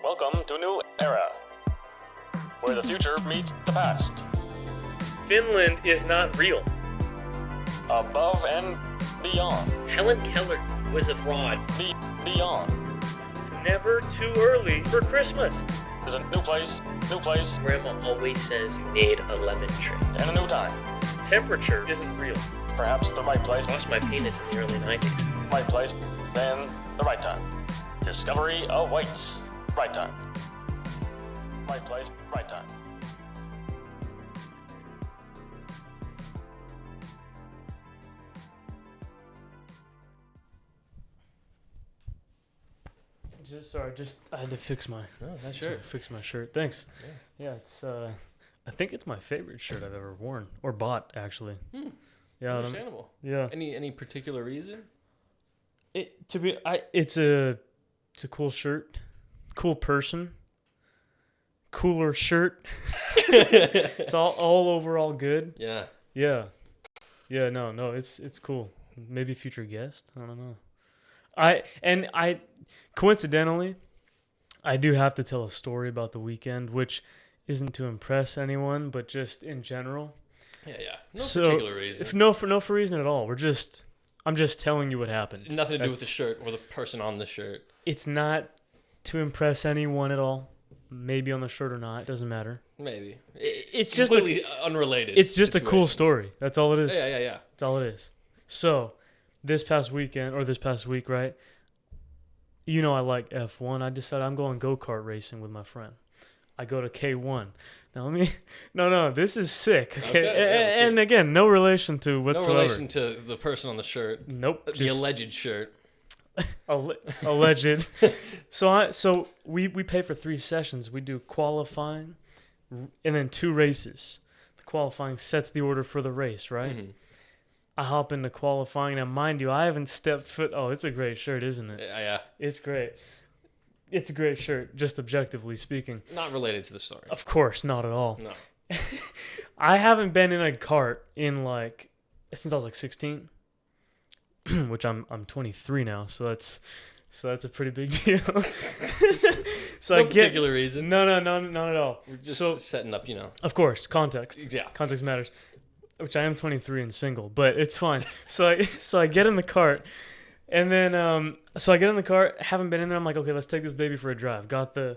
Welcome to a new era, where the future meets the past. Finland is not real. Above and beyond. Helen Keller was a fraud. Beyond. It's never too early for Christmas. There's a new place. Grandma always says you need a lemon tree. And a new time. Temperature isn't real. Perhaps the right place. Lost my penis in the early 90s. Right place, then the right time. Discovery awaits. Right time. Right place, right time. I had to fix my Shirt. Fix my shirt. Thanks. Yeah, it's I think it's my favorite shirt I've ever worn or bought actually. Yeah, Understandable. yeah. Any particular reason? It's a cool shirt, cool person, cooler shirt. It's all overall good. Yeah. Yeah. No, it's cool. Maybe future guest. I don't know. I coincidentally, I do have to tell a story about the weekend, which isn't to impress anyone, but just in general. Yeah. No particular reason. For reason at all. I'm just telling you what happened. Nothing to do with the shirt or the person on the shirt. It's not to impress anyone at all. Maybe on the shirt or not, it doesn't matter. Maybe. It's just completely unrelated. It's just a cool situations. story. That's all it is. Yeah. That's all it is. So, this past week, right? You know I like F1. I decided I'm going go-kart racing with my friend. I go to K1. Now No, this is sick. Okay. And again, no relation to whatsoever. No relation to the person on the shirt. Nope. The alleged shirt. Alleged. So we pay for 3 sessions. We do qualifying and then 2 races. The qualifying sets the order for the race, right? Mm-hmm. I hop into qualifying. Now, mind you, I haven't stepped foot. Oh, it's a great shirt, isn't it? Yeah. It's great. It's a great shirt, just objectively speaking. Not related to the story. Of course, not at all. No. I haven't been in a kart since I was 16, which I'm 23 now, so that's a pretty big deal. No particular reason. No, not at all. We're just setting up, Of course, context. Yeah. Context matters. Which I am 23 and single, but it's fine. So I get in the cart, and then haven't been in there. I'm like, okay, let's take this baby for a drive. Got the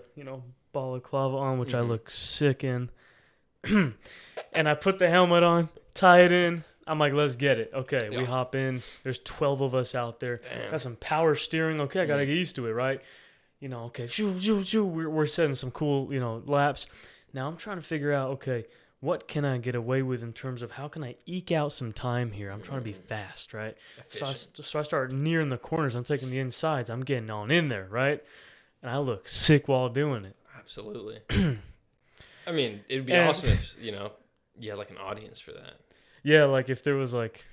balaclava on, which I look sick in, and I put the helmet on, tie it in. I'm like, let's get it. Okay, we hop in. There's 12 of us out there. Damn. Got some power steering. Okay, I gotta get used to it, right? Okay, we're setting some cool laps. Now I'm trying to figure out, okay, what can I get away with in terms of how can I eke out some time here? I'm trying to be fast, right? So I start nearing the corners. I'm taking the insides. I'm getting on in there, right? And I look sick while doing it. Absolutely. I mean, it would be awesome if, you had like an audience for that. Yeah, like if there was like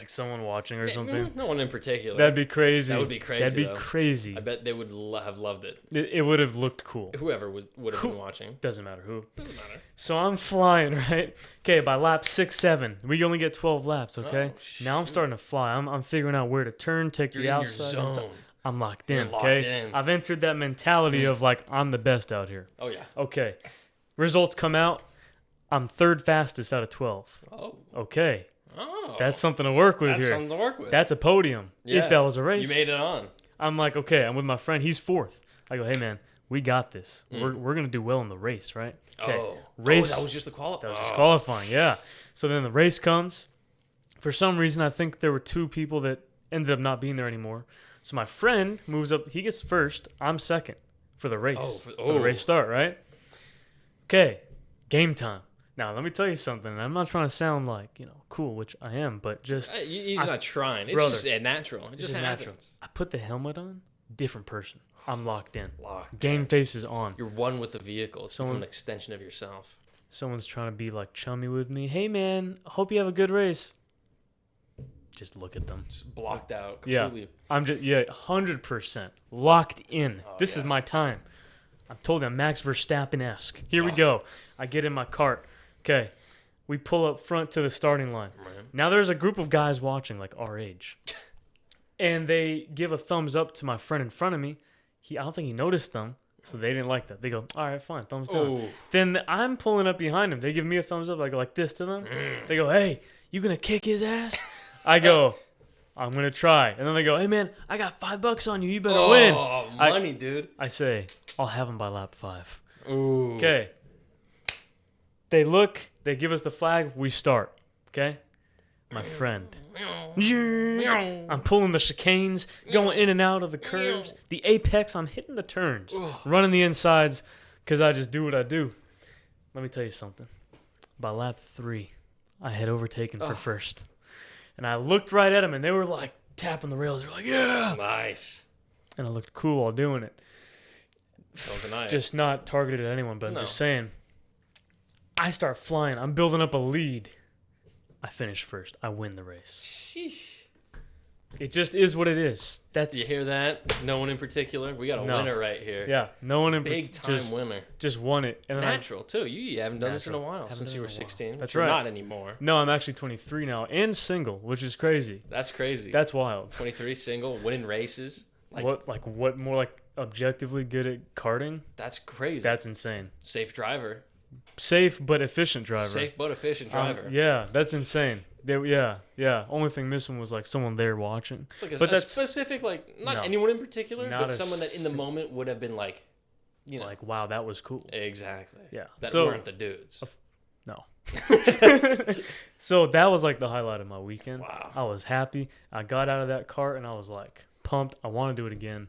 someone watching or something. No one in particular. That'd be crazy. That would be crazy. Crazy. I bet they would have loved it. It would have looked cool. Whoever would have been watching. Doesn't matter who. Doesn't matter. So I'm flying, right? Okay, by lap 6, 7, we only get 12 laps, okay? Now I'm starting to fly. I'm figuring out where to turn, take the outside. You're in your zone. I'm locked in, Locked okay? in. I've entered that mentality of like, I'm the best out here. Oh, yeah. Okay. Results come out. I'm 3rd fastest out of 12. Oh. Okay. Oh. That's something to work with here. That's something to work with. That's a podium. Yeah. If that was a race. You made it on. I'm like, okay, I'm with my friend. He's 4th. I go, hey, man, we got this. We're going to do well in the race, right? Okay. Race. that was just the qualifying. That was just qualifying, yeah. So then the race comes. For some reason, I think there were 2 people that ended up not being there anymore. So my friend moves up. He gets 1st. I'm 2nd for the race. For the race start, right? Okay, game time. Now, let me tell you something. I'm not trying to sound like, cool, which I am, but just... You're not trying. It's just natural. It just happens. Natural. I put the helmet on, different person. I'm locked in. Locked Game face is on. You're one with the vehicle. It's become an extension of yourself. Someone's trying to be like chummy with me. Hey, man, hope you have a good race. Just look at them. Just blocked out completely. Yeah, I'm just 100% locked in. This is my time. I'm told I'm Max Verstappen-esque. Here we go. I get in my cart. Okay, we pull up front to the starting line. Right. Now there's a group of guys watching, like our age, and they give a thumbs up to my friend in front of me. I don't think he noticed them. So they didn't like that. They go, all right, fine, thumbs down. Oh. Then I'm pulling up behind them. They give me a thumbs up. I go like this to them. They go, hey, you going to kick his ass? I go, I'm going to try. And then they go, hey, man, I got $5 on you. You better win. Oh, money, dude. I say, I'll have him by lap 5. Ooh. Okay. They look. They give us the flag. We start. Okay? My friend. I'm pulling the chicanes, going in and out of the curves. The apex, I'm hitting the turns, running the insides because I just do what I do. Let me tell you something. By lap 3, I had overtaken for first. And I looked right at them, and they were like tapping the rails. They're like, yeah. Nice. And I looked cool while doing it. Don't deny it. Just not targeted at anyone, but I'm No. just saying. I start flying. I'm building up a lead. I finish first. I win the race. Sheesh. It just is what it is. That's You hear that? No one in particular. We got a No. winner right here. yeah. No one in Big time just, winner. just won it. And then Natural too. You haven't done this in a Natural. while Haven't since done you it were in a while. 16. That's You're right. Not anymore. No, I'm actually 23 now and single, which is crazy. That's crazy. That's wild. 23 single, winning races. What more like objectively good at karting? That's crazy. That's insane. Safe driver. Safe but efficient driver. Safe but efficient driver. Yeah, that's insane. Yeah. Only thing missing was like someone there watching. Look, But a that's specific, like, not No. anyone in particular, Not but a someone that in the moment would have been like, you know. like wow, that was cool. Exactly. Yeah. That So- weren't the dudes. No. So that was like the highlight of my weekend. Wow. I was happy. I got out of that cart and I was like pumped. I want to do it again.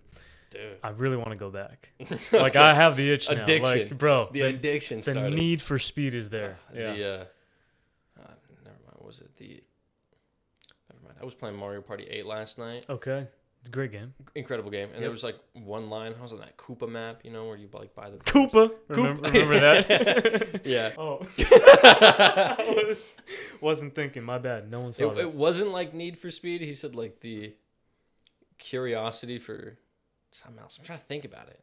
Dude. I really want to go back. Like I have the itch now. Addiction. Like, bro, The addiction the started. need for speed is there. Yeah. Never mind. Was it the... Never mind. I was playing Mario Party 8 last night. Okay. It's a great game. Incredible game. And Yep. there was like one line. I was on that Koopa map, you know, where you like buy the... Koopa. Remember that? Yeah. Oh. I wasn't thinking. My bad. No one saw that. It wasn't like Need for Speed. He said like the curiosity for something else. I'm trying to think about it.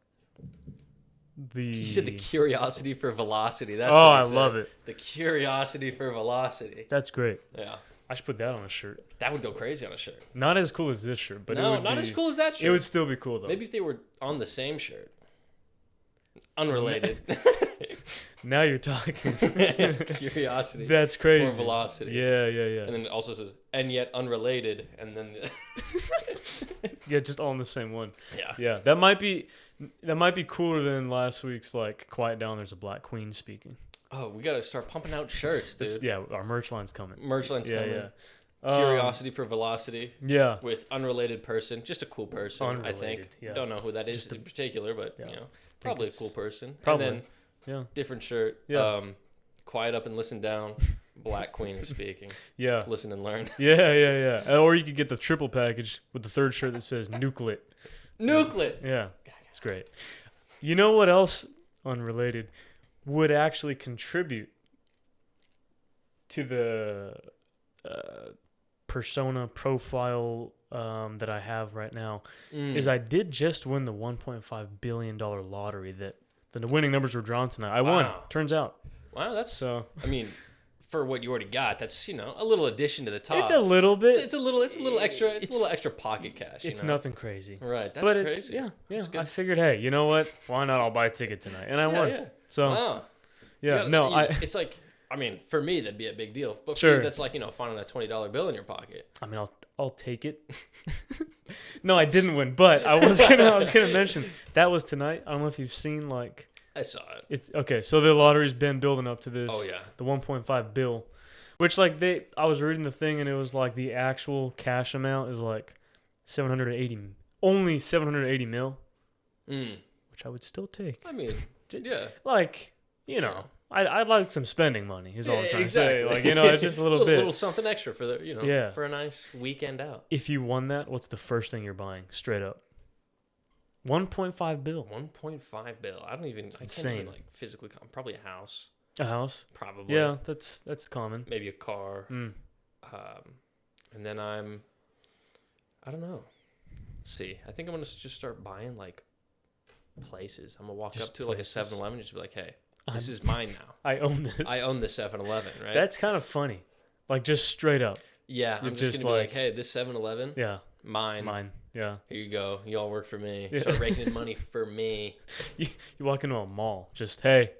He said the curiosity for velocity. That's Oh, what he I said. love it. The curiosity for velocity. That's great. Yeah. I should put that on a shirt. That would go crazy on a shirt. Not as cool as this shirt, but it No, would not be, as cool as that shirt. It would still be cool though. Maybe if they were on the same shirt. Unrelated. Now you're talking. Curiosity That's crazy. for velocity. Yeah. And then it also says, and yet unrelated. And then, Yeah, just all in the same one. yeah. Yeah, that might be cooler than last week's like Quiet Down. There's a Black Queen speaking. Oh, we got to start pumping out shirts, dude. Yeah, our merch line's coming. Merch line's coming. Yeah. Curiosity for velocity Yeah. with unrelated person. Just a cool person, I think. Unrelated, yeah. Don't know who that is in particular, but, yeah. you know, probably a it's- cool person. probably. And then Yeah. different shirt. Yeah. Quiet up and listen down. Black Queen is speaking. Yeah. Listen and learn. Yeah. Or you could get the triple package with the third shirt that says Nucleate. Nucleate. Yeah. It's great. You know what else unrelated would actually contribute to the persona profile that I have right now is I did just win the $1.5 billion lottery that the winning numbers were drawn tonight. I won. Wow. Turns out. Wow, that's So I mean, for what you already got, that's, you know, a little addition to the top. it's a little bit. It's a little extra. It's a little extra pocket cash. It's you know? nothing crazy. Right. That's But crazy. it's yeah. That's good. I figured, hey, you know what? Why not? I'll buy a ticket tonight, and I won. Yeah. So Wow. yeah, You no, gotta- it's like, I mean, for me that'd be a big deal, but for Sure. you, that's like, you know, finding that $20 bill in your pocket. I mean, I'll take it. No, I didn't win, but I was gonna mention that was tonight. I don't know if you've seen like I saw it. it's okay. So the lottery's been building up to this. Oh, yeah. The 1.5 bill, which like I was reading the thing and it was like the actual cash amount is like 780, only 780 mil, which I would still take. I mean, yeah. Like, you know, I'd like some spending money. Is all I'm trying exactly. to say. Like, you know, it's just a little bit. A little something extra for the, you know, Yeah. for a nice weekend out. If you won that, what's the first thing you're buying? Straight up. 1.5 bill. 1.5 bill. I can't insane. even like physically probably a house. A house. Probably. Yeah, that's common. Maybe a car. Mm. And then I don't know. Let's see. I think I'm going to just start buying like places. I'm going to walk Just up to like a places. 7-Eleven and just be like, hey, this is mine now. I own this. I own the 7-Eleven, right? That's kind of funny. Like just straight up. Yeah, You're I'm just just going to be like- like, hey, this 7-Eleven, Yeah. Mine. Yeah. Here you go. You all work for me. Yeah. Start raking in money for me. You walk into a mall, just, hey,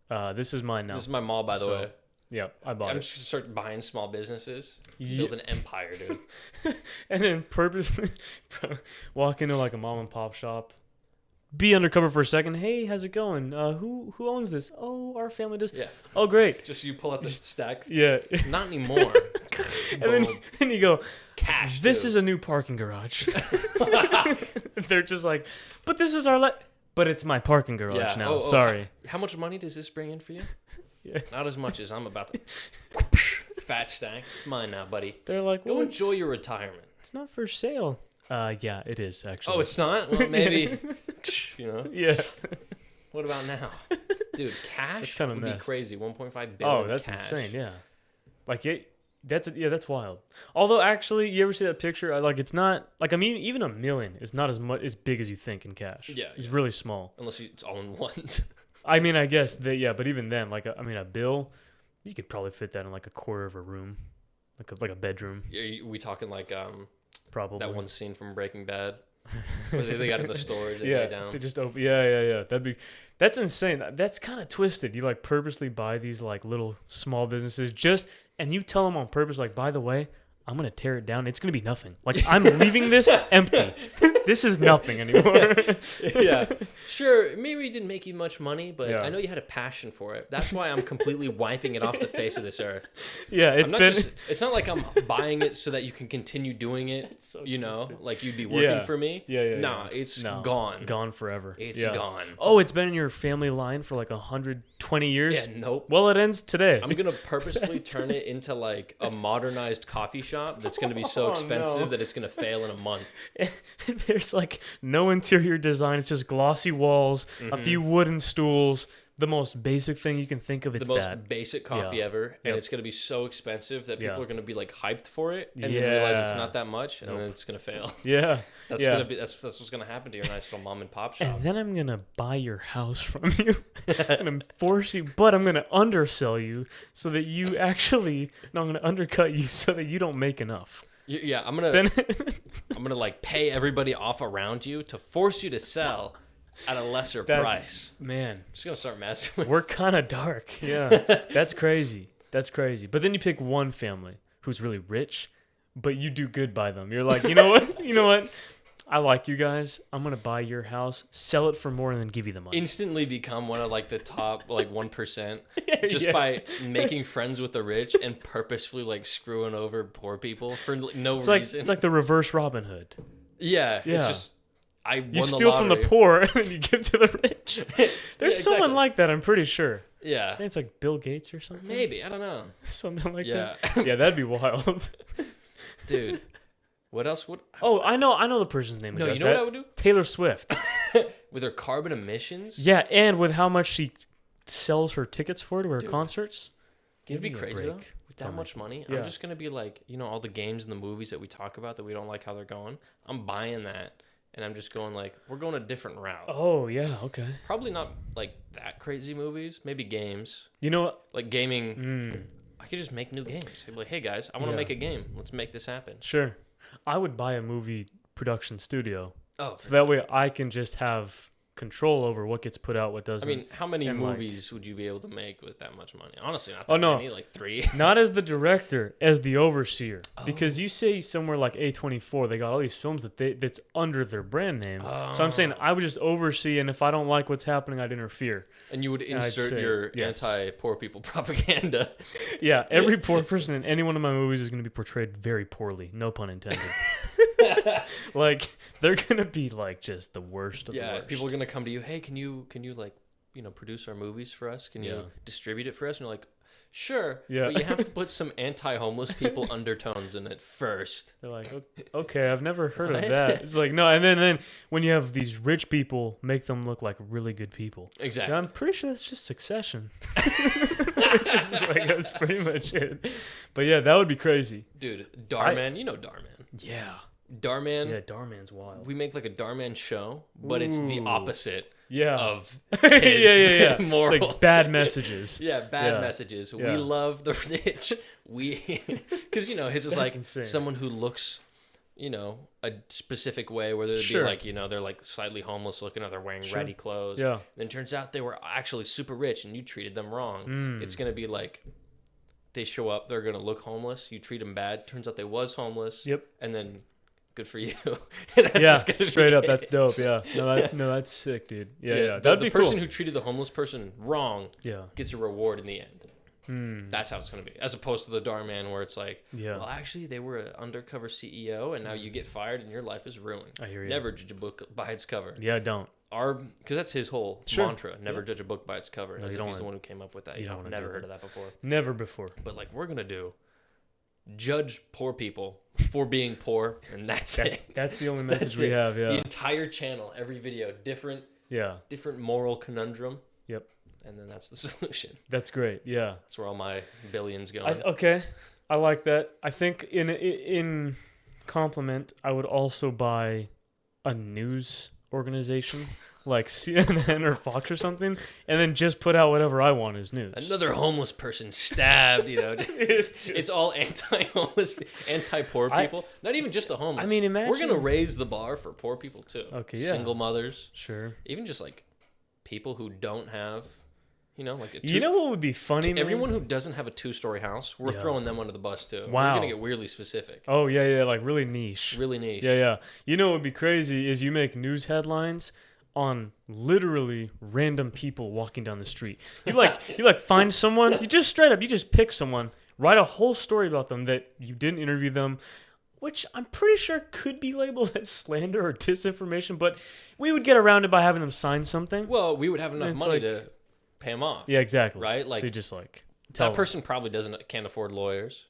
this is mine now. This is my mall, by the way. Yeah, I bought it. I'm just going to start buying small businesses. Build an empire, dude. And then purposely walk into like a mom and pop shop. Be undercover for a second. Hey, how's it going? Who owns this? Oh, our family does. Yeah. Oh, great. Just you pull out the stack. Yeah. Not anymore. And then you go, cash. This dude. is a new parking garage. They're just like, but this is but it's my parking garage now. Sorry. How much money does this bring in for you? Yeah. Not as much as I'm about to. Fat stack. It's mine now, buddy. They're like, go enjoy your retirement. It's not for sale. Yeah, it is actually. Oh, it's not? Well, maybe. You know. Yeah. What about now, dude? Cash would be crazy. 1.5 billion. Oh, that's cash. insane. Yeah. Like that's wild. Although actually, you ever see that picture? Like it's not like, I mean, even $1 million is not as big as you think in cash. Yeah, it's really small. Unless it's all in ones. I mean, I guess but even then, like a bill, you could probably fit that in like a quarter of a room, like a bedroom. Are we talking like probably that one scene from Breaking Bad where they got in the stores and yeah, lay down. They just open. Yeah. That's insane. That's kind of twisted. You like purposely buy these like little small businesses and you tell them on purpose, like, by the way, I'm gonna tear it down. It's gonna be nothing. Like I'm leaving this empty. This is nothing anymore. Yeah, sure. Maybe it didn't make you much money, but Yeah. I know you had a passion for it. That's why I'm completely wiping it off the face of this earth. Yeah, it's not like I'm buying it so that you can continue doing it. So you know, twisted. like you'd be working for me. Yeah. Nah, it's gone. Gone forever. It's gone. Oh, it's been in your family line for like 120 years. Yeah, nope. Well, it ends today. I'm gonna purposefully turn it into like a modernized coffee shop that's gonna be so expensive that it's gonna fail in a month. There's like no interior design. It's just glossy walls, a few wooden stools. The most basic thing you can think of. It's the most bad. basic coffee ever, and it's gonna be so expensive that people are gonna be like hyped for it, and then realize it's not that much, and then it's gonna fail. Yeah, that's gonna be that's what's gonna happen to your nice little mom and pop shop. And then I'm gonna buy your house from you, and force you, but I'm gonna undersell you so that you actually. No, I'm gonna undercut you so that you don't make enough. Yeah, I'm gonna like pay everybody off around you to force you to sell at a lesser price. Man, I'm just gonna start messing with. We're kind of dark. Yeah, that's crazy. That's crazy. But then you pick one family who's really rich, but you do good by them. You're like, you know what? You know what? I like you guys. I'm gonna buy your house, sell it for more, and then give you the money. Instantly become one of like the top like 1% just by making friends with the rich and purposefully like screwing over poor people for no reason. It's like the reverse Robin Hood. Yeah. It's just I won you the steal lottery. from the poor and then you give to the rich. There's someone like that. I'm pretty sure. Yeah. I think it's like Bill Gates or something. Maybe, I don't know. Something like that. Yeah, that'd be wild. Dude. What else would? Oh, I know the person's name. No, you know what I would do? Taylor Swift. With her carbon emissions. Yeah, and with how much she sells her tickets for to her concerts. It'd be crazy though. With that much money, I'm just gonna be like, you know, all the games and the movies that we talk about that we don't like how they're going. I'm buying that, and I'm just going like, we're going a different route. Oh yeah, okay. Probably not like that crazy movies. Maybe games. You know what? Like gaming. I could just make new games. I'd be like, hey guys, I want to make a game. Let's make this happen. Sure. I would buy a movie production studio. Oh, so that way I can just have control over what gets put out, what doesn't. I mean, how many movies would you be able to make with that much money? Honestly, not that many, like 3. Not as the director, as the overseer. Because you say somewhere like A24, they got all these films that's under their brand name. So I'm saying I would just oversee, and if I don't like what's happening, I'd interfere. And you would insert your anti-poor people propaganda. Yeah, every poor person in any one of my movies is going to be portrayed very poorly. No pun intended. Like, they're going to be like just the worst of the worst. People are going to come to you, hey, can you like, you know, produce our movies for us? Can you distribute it for us? And you're like, sure, but you have to put some anti-homeless people undertones in it first. They're like, okay, I've never heard of that. It's like, no, and then when you have these rich people, make them look like really good people. Exactly. And I'm pretty sure that's just Succession. That's pretty much it. But yeah, that would be crazy. Dude, Darman, you know Darman. Yeah. Darman. Yeah, Darman's wild. We make like a Darman show, but it's the opposite. Of his moral. It's like bad messages. Bad messages. Yeah. We love the rich. Because, you know, his is like insane. someone who looks you know, a specific way where they'd Sure. be like, you know, they're like slightly homeless looking, or they're wearing Sure. ratty clothes. Yeah. Then it turns out they were actually super rich and you treated them wrong. It's going to be like they show up, they're going to look homeless. You treat them bad. Turns out they was homeless. Yep. And then good for you. That's Yeah, just gonna straight be up, it. that's dope. Yeah, no, that's sick, dude. Yeah. The That'd be person cool. who treated the homeless person wrong Yeah. gets a reward in the end. That's how it's going to be. As opposed to the Dhar Man where it's like, Yeah. well, actually, they were an undercover CEO and now you get fired and your life is ruined. I hear you. Never judge a book by its cover. Yeah, don't. Because that's his whole Sure. mantra. Never judge a book by its cover. No, As you if don't he's the wanna- one who came up with that. you don't I've wanna never do heard that. of that before. Never before. But like, we're going to do judge poor people for being poor, and that's it. That's the only message That's we it. have. The Yeah. entire channel, every video, different Yeah. moral conundrum. Yep. And then that's the solution. That's great. Yeah. That's where all my billions going. Okay, I like that. I think in compliment, I would also buy a news organization like CNN or Fox or something, and then just put out whatever I want as news. Another homeless person stabbed, you know. It's all anti-homeless, anti-poor I- people. Not even just the homeless. I mean, we're going to imagine- raise the bar for poor people too. Okay, yeah. Single mothers, Sure. even just like people who don't have, you know, like You know what would be funny, man? everyone who doesn't have a 2-story house, we're Yeah. throwing them under the bus too. Wow. We're going to get weirdly specific. Oh yeah, like really niche. Really niche. Yeah. You know what would be crazy is you make news headlines on literally random people walking down the street. You like find someone, you just pick someone, write a whole story about them that you didn't interview them, which I'm pretty sure could be labeled as slander or disinformation, but we would get around it by having them sign something. Well, we would have enough It's money like- to pay them off. Yeah, exactly. Right? Like, so you just like tell that them. person probably can't afford lawyers.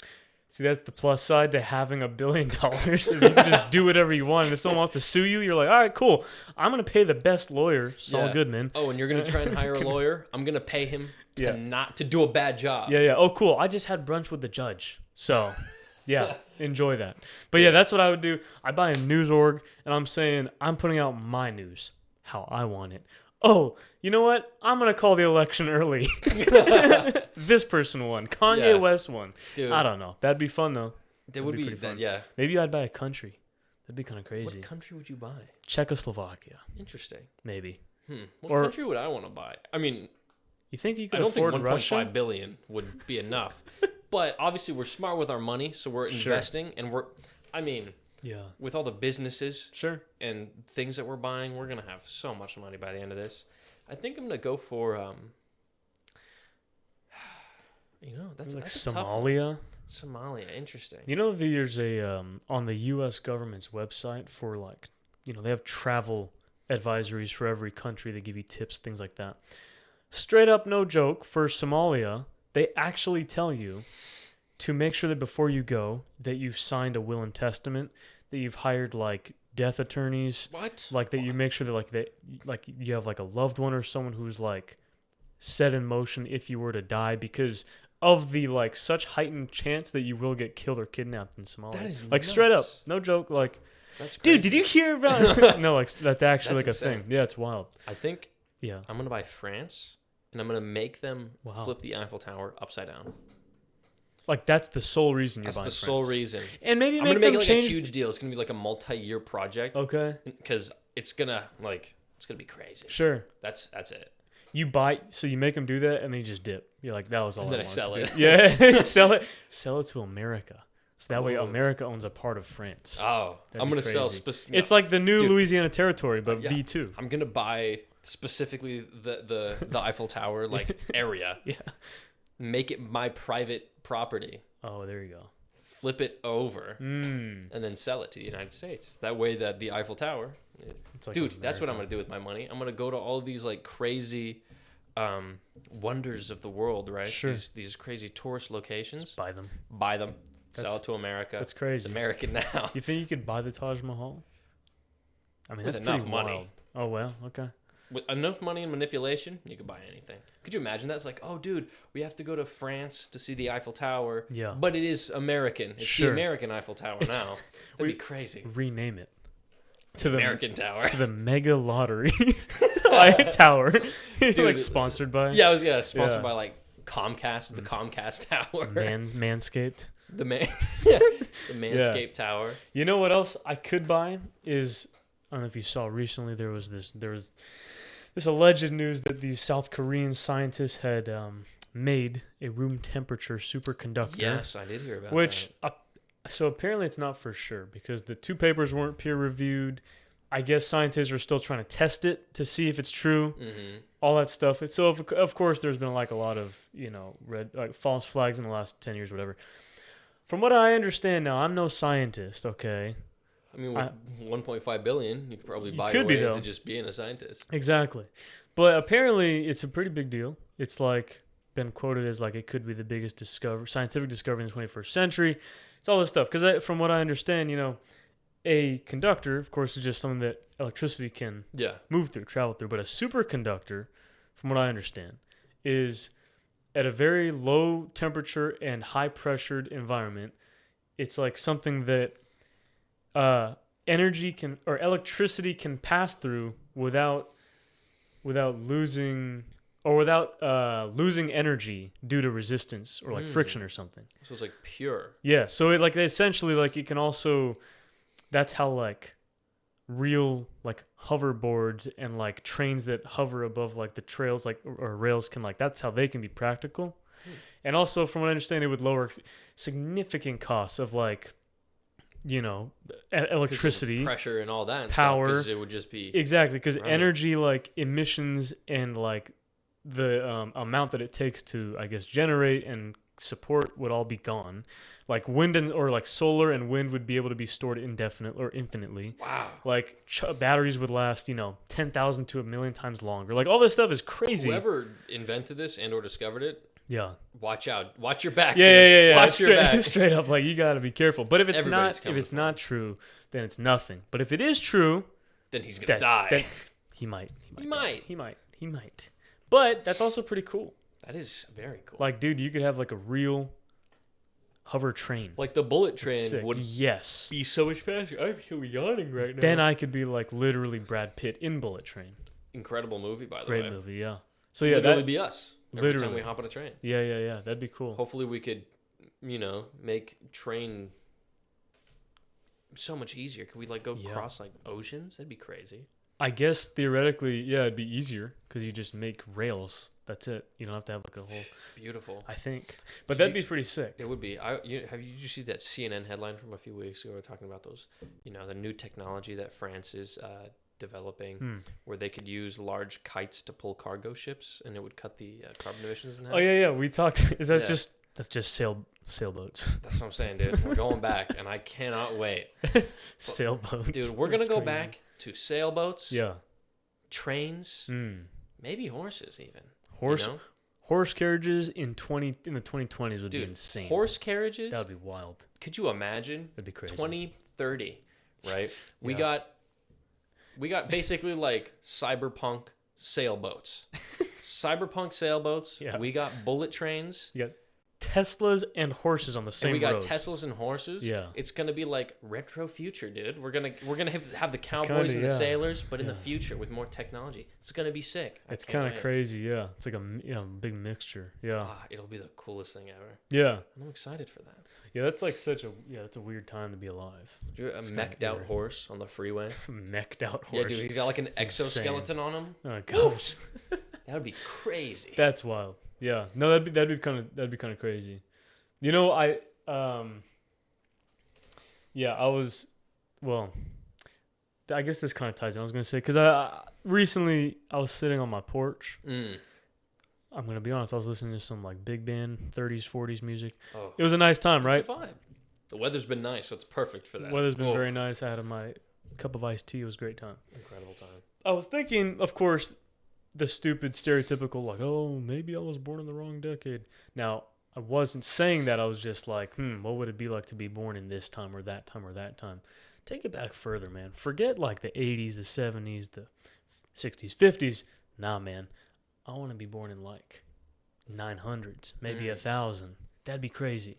See, that's the plus side to having $1 billion is you can just do whatever you want. And if someone wants to sue you, you're like, all right, cool. I'm going to pay the best lawyer, Saul Yeah. Goodman. Oh, and you're gonna try and hire a lawyer? I'm gonna pay him to Yeah. not to do a bad job. Yeah. Oh, cool. I just had brunch with the judge. So, yeah, enjoy that. But yeah, that's what I would do. I buy a news org, and I'm saying I'm putting out my news how I want it. Oh, you know what? I'm going to call the election early. This person won. Kanye Yeah. West won. Dude, I don't know. That'd be fun, though. that would be pretty fun. that. Yeah. Maybe I'd buy a country. That'd be kind of crazy. What country would you buy? Czechoslovakia, Interesting. maybe. What Or- country would I want to buy? I mean, You think you I could don't think afford 1.5 Russia? billion would be enough. But obviously, we're smart with our money, so we're Sure. investing, and I mean, Yeah. with all the businesses Sure. and things that we're buying, we're gonna have so much money by the end of this. I think I'm gonna go for you know, that's Like that's a tough one. Somalia. Somalia, interesting. You know, there's a on the U.S. government's website for like, you know, they have travel advisories for every country. They give you tips, things like that. Straight up, no joke. For Somalia, they actually tell you to make sure that before you go, that you've signed a will and testament, that you've hired like death attorneys, What? like that you make sure that like you have like a loved one or someone who's like set in motion if you were to die, because of the like such heightened chance that you will get killed or kidnapped in Somalia. That is like straight up, nuts. no joke. Like, That's crazy. dude, did you hear about? No, like that's actually That's like a insane. thing. Yeah, it's wild. I think Yeah, I'm gonna buy France, and I'm gonna make them Wow. flip the Eiffel Tower upside down. like that's the sole reason you're That's buying. the sole France. reason. And maybe I'm make gonna make them it like change. a huge deal. It's gonna be like a multi-year project. Okay, Because it's gonna be crazy. sure. That's it. You buy, so you make them do that, and then you just dip. You're like, that was all. And then I wanted sell to it. do. Yeah, sell it to America. So that way, Ooh. America owns a part of France. Oh, That'd I'm be gonna sell. crazy. It's like the new Dude. Louisiana Territory, but Yeah. V2. I'm gonna buy specifically the Eiffel Tower like area. Yeah. Make it my private property. Oh, there you go. Flip it over. Mm. And then sell it to the United States. That way, that the Eiffel Tower, It's like dude, that's what I'm America. gonna do with my money. I'm gonna go to all these like crazy wonders of the world, right? Sure. These crazy tourist locations. Buy them. Buy them, sell That's- it to America. That's It's crazy. American now. You think you could buy the Taj Mahal? I mean, With that's enough pretty money. wild. Oh well, okay. With enough money and manipulation, you could buy anything. Could you imagine that? It's like, oh, dude, we have to go to France to see the Eiffel Tower. Yeah. But it is American. It's Sure. the American Eiffel Tower It's- now. That'd we- be crazy. Rename it to the American Tower. to the Mega Lottery Tower. Like sponsored by Yeah, it was sponsored Yeah. by like Comcast, the Comcast Tower. Manscaped. The man, the Manscaped Tower. You know what else I could buy is, I don't know if you saw recently, there was this alleged news that these South Korean scientists had made a room temperature superconductor. Yes, I did hear about which, that. So apparently it's not for sure because the 2 papers weren't peer reviewed. I guess scientists are still trying to test it to see if it's true. Mm-hmm. All that stuff. So of course there's been like a lot of false flags in the last 10 years, whatever. From what I understand now, I'm no scientist. Okay. I mean, with 1.5 billion, you could probably buy your way into just being a scientist. Exactly. But apparently it's a pretty big deal. It's like been quoted as like it could be the biggest scientific discovery in the 21st century. It's all this stuff. Because from what I understand, a conductor, of course, is just something that electricity can move through, travel through. But a superconductor, from what I understand, is at a very low temperature and high pressured environment. It's like something that electricity can pass through without losing energy due to resistance or like friction or something. So it's like pure. Yeah. So it essentially it can also, that's how like real like hoverboards and like trains that hover above like the trails or rails can that's how they can be practical. And also from what I understand, it would lower significant costs of electricity, pressure and all that and power. Because it would just be exactly because energy emissions and the amount that it takes to I guess generate and support would all be gone. Like wind or solar and wind would be able to be stored indefinitely or infinitely. Wow. Batteries would last 10,000 to 1,000,000 times longer. All this stuff is crazy. Whoever invented this and or discovered it. Yeah. Watch out. Watch your back. Yeah. Watch your back. Straight up, you got to be careful. But if it's Everybody's not true, then it's nothing. But if it is true, then he's going to die. He might. He might. But that's also pretty cool. That is very cool. Dude, you could have a real hover train. The bullet train would be so much faster. I'm so yawning right now. Then I could be literally Brad Pitt in Bullet Train. Incredible movie, by the way. Great movie, yeah. So yeah, that'd be us. Every literally time we hop on a train. Yeah. That'd be cool. Hopefully we could, make train so much easier. Could we go cross oceans? That'd be crazy. I guess theoretically, yeah, it'd be easier because you just make rails. That's it. You don't have to have a whole. Beautiful. I think, but that'd be pretty sick. It would be. Did you see that CNN headline from a few weeks ago? We're talking about those, the new technology that France is developing, where they could use large kites to pull cargo ships, and it would cut the carbon emissions in half. Oh yeah. We talked. That's just sailboats. That's what I'm saying, dude. We're going back, and I cannot wait. Sailboats, dude. We're gonna go back to sailboats. Yeah. Trains. Maybe horses even. Horse carriages in the 2020s would be insane. Horse carriages? That would be wild. Could you imagine? That'd be crazy. 2030, right? We got basically cyberpunk sailboats. Cyberpunk sailboats. Yeah. We got bullet trains. You got Teslas and horses on the same road. And we got Teslas and horses. Yeah. It's gonna be retro future, dude. We're gonna have the cowboys and the sailors, but in the future with more technology. It's gonna be sick. It's kind of crazy, yeah. It's a big mixture, yeah. It'll be the coolest thing ever. Yeah. I'm excited for that. Yeah, that's it's a weird time to be alive. Dude, a mech'd out horse on the freeway. Mech'd out horse. Yeah, dude, he's got an exoskeleton on him. Oh gosh. That would be crazy. That's wild. Yeah, no, that'd be kind of crazy. I guess this kind of ties in. I was gonna say because recently I was sitting on my porch. I'm gonna be honest. I was listening to some big band 30s 40s music. Oh, it was a nice time, right? It's a vibe. The weather's been nice, so it's perfect for that. The weather's been very nice. I had my cup of iced tea. It was a great time. Incredible time. I was thinking, of course, the stupid stereotypical maybe I was born in the wrong decade. Now I wasn't saying that. I was just what would it be like to be born in this time or that time or that time? Take it back further, man. Forget the 80s, the 70s, the 60s, 50s. Nah, man. I want to be born in 900s, maybe 1,000. That'd be crazy.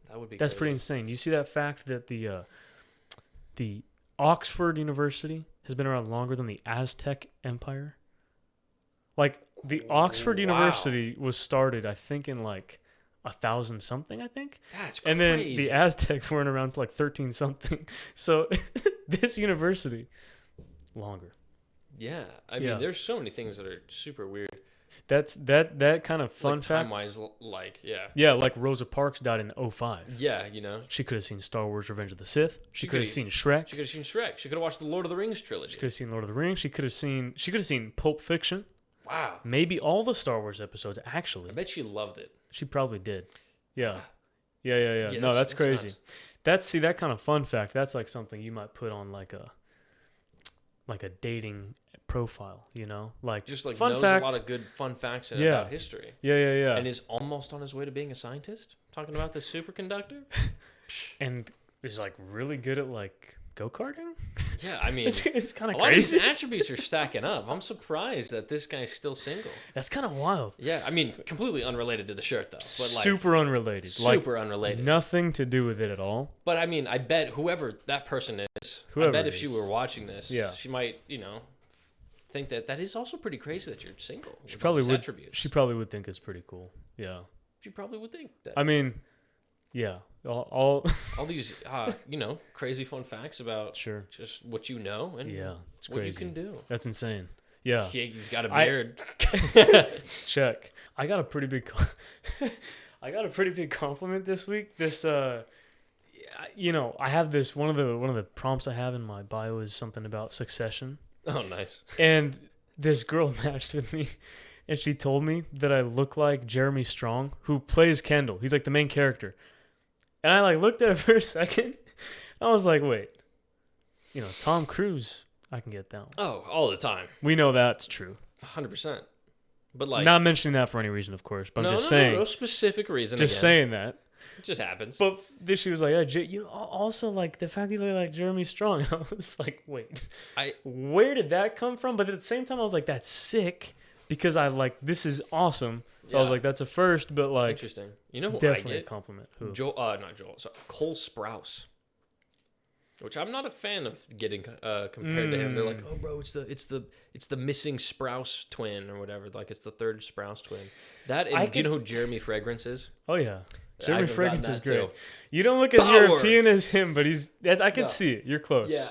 That would be. That's pretty insane. You see that fact that the Oxford University has been around longer than the Aztec Empire? The Oxford University was started, I think, in 1,000 something, I think. That's And crazy. then the Aztecs weren't around to like 13 something. So this university longer. Yeah, I Yeah. mean, there's so many things that are super weird. That kind of fun like fact. time-wise, like, yeah. Yeah, like Rosa Parks died in 2005. Yeah, you know. She could have seen Star Wars: Revenge of the Sith. She could have coulda- seen Shrek. She could have seen Shrek. She could have watched the Lord of the Rings trilogy. She could have seen Lord of the Rings. She could have seen Pulp Fiction. Wow. Maybe all the Star Wars episodes. Actually, I bet she loved it. she probably did. Yeah. Yeah. Yeah, No, that's crazy. nuts. That's that kind of fun fact. That's like something you might put on like a dating profile. You know, like Just like fun knows fact. a lot of good fun facts Yeah. about history. Yeah. And is almost on his way to being a scientist. Talking about the superconductor. And is like really good at like go-karting. Yeah, I mean, It's kind a of lot of these crazy. attributes are stacking up. I'm surprised that this guy's still single. That's kind of wild. Yeah, I mean, completely unrelated to the shirt though. But like Super unrelated. Like super unrelated. nothing to do with it at all. But I mean, I bet whoever that person is, Whoever I bet it if she is. were watching this, Yeah. she might, think that is also pretty crazy that you're single. She with all probably these would. Attributes. She probably would think it's pretty cool. Yeah. She probably would think that. I mean, yeah. All All these, crazy fun facts about sure. just what you know and Yeah, it's what crazy. you can do. That's insane. Yeah. Yeah, he's got a I- beard. Check. I got a pretty big. I got a pretty big compliment this week. This I have this one of the prompts I have in my bio is something about Succession. Oh, nice. And this girl matched with me, and she told me that I look like Jeremy Strong, who plays Kendall. He's like the main character. And I like looked at it for a second. I was like, wait, Tom Cruise, I can get that one. Oh, all the time. We know that's true. 100%. But like, Not mentioning that for any reason, of course, but I'm just saying. no specific reason. Just again. saying that. It just happens. But then she was like, you also like the fact that you look like Jeremy Strong. I was like, wait, where did that come from? But at the same time, I was like, that's sick because I like, this is awesome. So I was Yeah. like, that's a first, but like, Interesting. You know who definitely I a get? compliment. Who? Not Joel. Sorry, Cole Sprouse. Which I'm not a fan of getting compared to him. They're like, oh, bro, it's the missing Sprouse twin or whatever. Like it's the third Sprouse twin. That and, do you know who Jeremy Fragrance is? Oh yeah, Jeremy I've gotten Fragrance is that great. too. You don't look as Power. European as him, but I can No. see it. You're close. Yeah.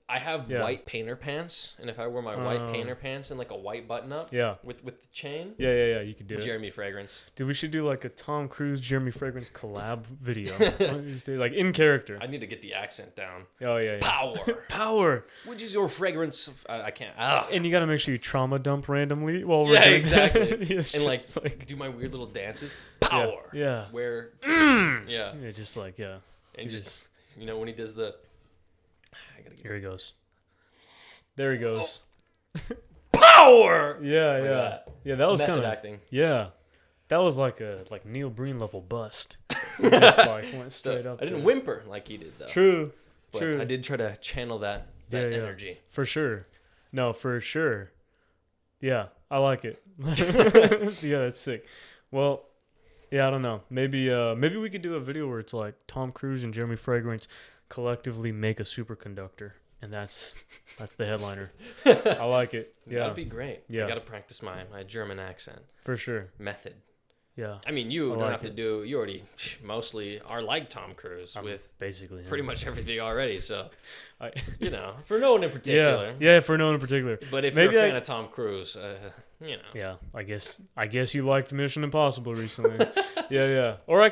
I have Yeah. white painter pants, and if I wore my white painter pants and like a white button up Yeah. with the chain, Yeah. You could do it. Jeremy Fragrance. Dude, we should do like a Tom Cruise, Jeremy Fragrance collab video. Just do, like in character. I need to get the accent down. Oh yeah. Power. Power. Which is your fragrance? I can't. And you got to make sure you trauma dump randomly while we're Yeah, doing exactly. that. It's And like, just do my weird little dances. Power. Yeah. Where. Yeah. Yeah, just like yeah. And just when he does the. I gotta get Here he goes. There he goes. power. Yeah. that. Yeah, that was Method kind of acting. Yeah. That was like a Neil Breen level bust. It just like went straight up. I didn't there. whimper like he did though. True. But True. I did try to channel that Yeah. energy. For sure. No, for sure. Yeah, I like it. Yeah, that's sick. Well, yeah, I don't know. Maybe we could do a video where it's like Tom Cruise and Jeremy Fragrance collectively make a superconductor, and that's the headliner. I like it. Yeah, That'd be great. Yeah. I gotta practice my German accent for sure. method. Yeah, I mean, you don't like have to it. do. You already mostly are like Tom Cruise with basically pretty much everything already. So, I, for no one in particular. yeah, for no one in particular. But if Maybe you're a fan of Tom Cruise, Yeah, I guess you liked Mission Impossible recently. yeah. Or I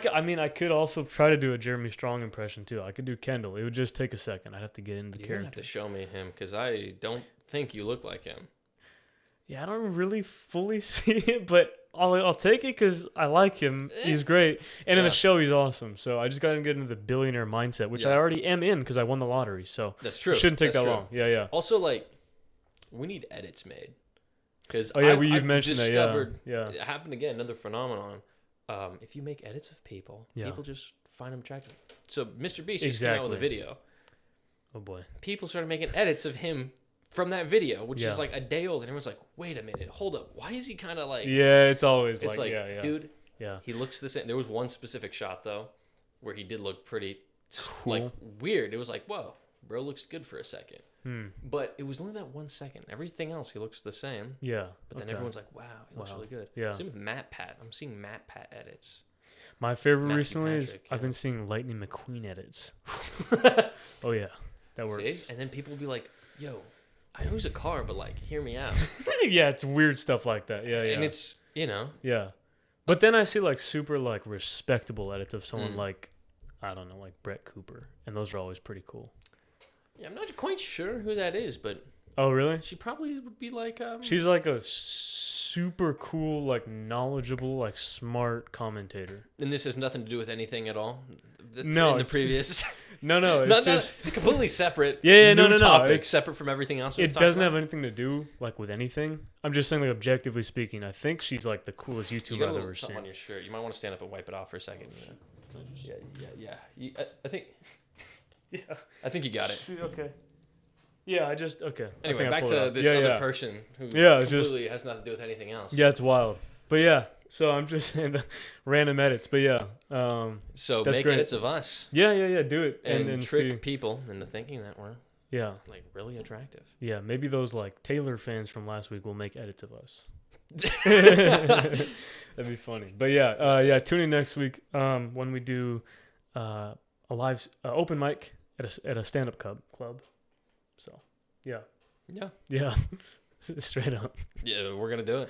could also try to do a Jeremy Strong impression too. I could do Kendall. It would just take a second. I'd have to get into the you're gonna have character. to show me him because I don't think you look like him. Yeah, I don't really fully see it, but I'll take it because I like him. He's great, and in Yeah. the show he's awesome. So I just got to get into the billionaire mindset, which I Yeah. already am in because I won the lottery. So That's true. it shouldn't take That's that true. long. Yeah. Also, like, we need edits made. Because Oh yeah, you've mentioned that. discovered, Yeah. it happened again, another phenomenon. If you make edits of people, Yeah. people just find them attractive. So Mr. Beast just came out with a Exactly. video. Oh boy. People started making edits of him from that video, which Yeah. is like a day old, and everyone's like, "Wait a minute, hold up, why is he kind of like?" Yeah, it's always It's like, yeah. dude, Yeah. he looks the same. There was one specific shot though, where he did look pretty, Cool. like weird. It was like, whoa, bro looks good for a second. Hmm. But it was only that 1 second. Everything else, he looks the same. Yeah. But then okay. everyone's like, wow, he looks Wow. really good. Yeah. Same with Matt Pat. I'm seeing Matt Pat edits. My favorite Matthew recently is Patrick, I've yeah. been seeing Lightning McQueen edits. Oh yeah, that works. See? And then people will be like, "Yo, I know it's a car, but like, hear me out." Yeah, it's weird stuff like that. Yeah, yeah. And it's yeah. But then I see like super like respectable edits of someone like I don't know, like Brett Cooper, and those are always pretty cool. Yeah, I'm not quite sure who that is, but Oh really? she probably would be like She's like a super cool, like knowledgeable, like smart commentator. And this has nothing to do with anything at all. No. in the previous. No, it's not just completely separate. Yeah, new no. topic, It's separate from everything else. It doesn't have anything to do like with anything. I'm just saying, like objectively speaking, I think she's like the coolest You YouTuber got a I've little ever something on seen. your shirt. You might want to stand up and wipe it off for a second. Yeah. I think. Yeah. I think you got it. Okay. Yeah, I just okay. I Anyway, think I back pulled it to up. this Yeah, other yeah. person who Yeah, completely has nothing to do with anything else. Yeah, it's wild. But yeah, so I'm just saying the random edits. But yeah, So that's make great. edits of us yeah, do it and trick see. people into thinking that we're Yeah, like really attractive. yeah. Maybe those like Taylor fans from last week will make edits of us. That'd be funny. But yeah. Tune in next week when we do a live open mic at a stand up club. So yeah, Yeah. straight up. Yeah, we're gonna do it.